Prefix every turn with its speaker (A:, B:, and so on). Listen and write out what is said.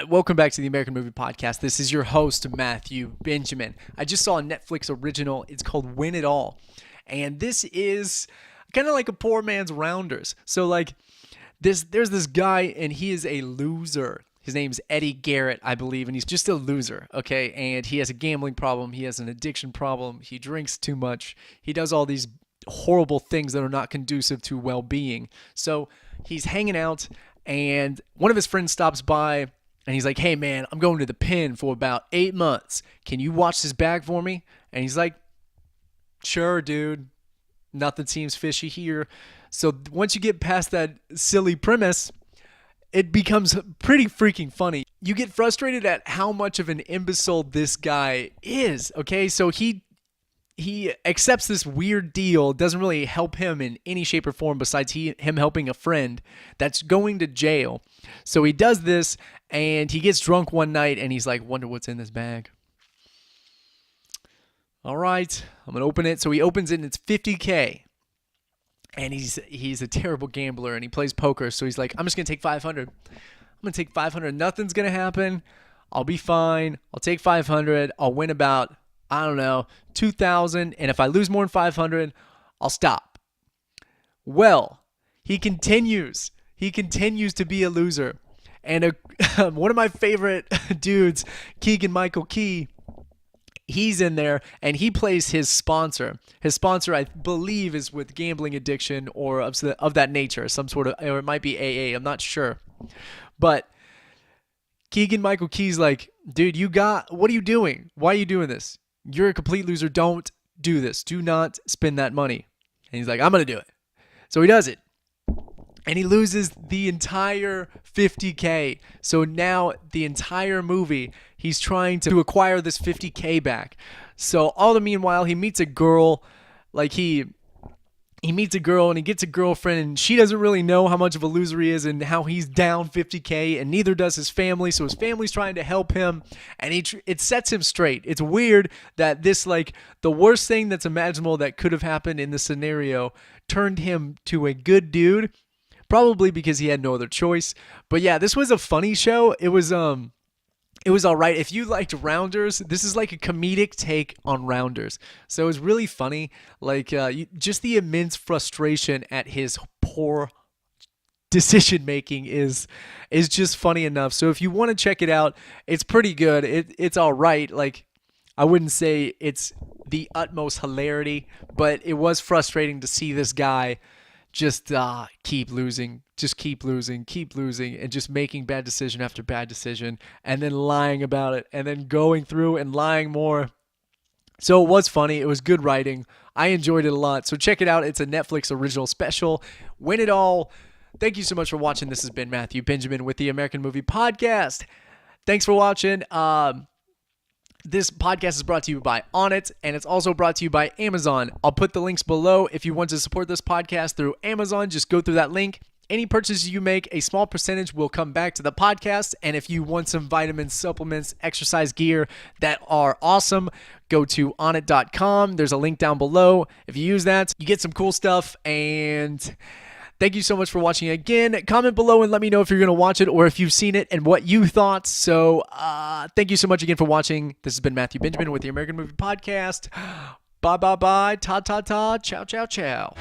A: Welcome back to the American Movie Podcast. This is your host, Matthew Benjamin. I just saw a Netflix original. It's called Win It All. And this is kind of like a poor man's Rounders. So there's this guy and he is a loser. His name's Garrett, I believe, and he's just a loser, okay? And he has a gambling problem. He has an addiction problem. He drinks too much. He does all these horrible things that are not conducive to well-being. So he's hanging out, and one of his friends stops by, and he's like, hey, man, I'm going to the pen for about 8 months. Can you watch this bag for me? And he's like, sure, dude. Nothing seems fishy here. So once you get past that silly premise, it becomes pretty freaking funny. You get frustrated at how much of an imbecile this guy is, okay? So he accepts this weird deal, doesn't really help him in any shape or form besides him helping a friend that's going to jail. So he does this, and he gets drunk one night, and he's like, wonder what's in this bag. All right, I'm going to open it. So he opens it, and it's $50K. And he's a terrible gambler, and he plays poker. So he's like, I'm just going to take 500. I'm going to take 500. Nothing's going to happen. I'll be fine. I'll take 500. I'll win about, I don't know, 2,000. And if I lose more than 500, I'll stop. Well, he continues. He continues to be a loser. And one of my favorite dudes, Keegan-Michael Key, he's in there, and he plays his sponsor. His sponsor, I believe, is with gambling addiction or of that nature, some sort of, or it might be AA. I'm not sure. But Keegan-Michael Key's like, dude, what are you doing? Why are you doing this? You're a complete loser. Don't do this. Do not spend that money. And he's like, I'm going to do it. So he does it. And he loses the entire $50K. So now the entire movie, he's trying to acquire this $50K back. So all the meanwhile, he meets a girl. He meets a girl and he gets a girlfriend, and she doesn't really know how much of a loser he is and how he's down $50K, and neither does his family. So his family's trying to help him, and it sets him straight. It's weird that this, the worst thing that's imaginable that could have happened in this scenario turned him to a good dude. Probably because he had no other choice. But yeah, this was a funny show. It was all right. If you liked Rounders, this is like a comedic take on Rounders. So it was really funny. Just the immense frustration at his poor decision making is just funny enough. So if you want to check it out, it's pretty good. It's all right. I wouldn't say it's the utmost hilarity, but it was frustrating to see this guy just keep losing, and just making bad decision after bad decision, and then lying about it, and then going through and lying more. So it was funny. It was good writing. I enjoyed it a lot. So check it out. It's a Netflix original special. Win It All. Thank you so much for watching. This has been Matthew Benjamin with the American Movie Podcast. Thanks for watching. This podcast is brought to you by Onnit, and it's also brought to you by Amazon. I'll put the links below. If you want to support this podcast through Amazon, just go through that link. Any purchases you make, a small percentage will come back to the podcast. And if you want some vitamins, supplements, exercise gear that are awesome, go to onnit.com. There's a link down below. If you use that, you get some cool stuff. And thank you so much for watching again. Comment below and let me know if you're going to watch it or if you've seen it and what you thought. So thank you so much again for watching. This has been Matthew Benjamin with the American Movie Podcast. Bye, bye, bye. Ta, ta, ta. Ciao, ciao, ciao.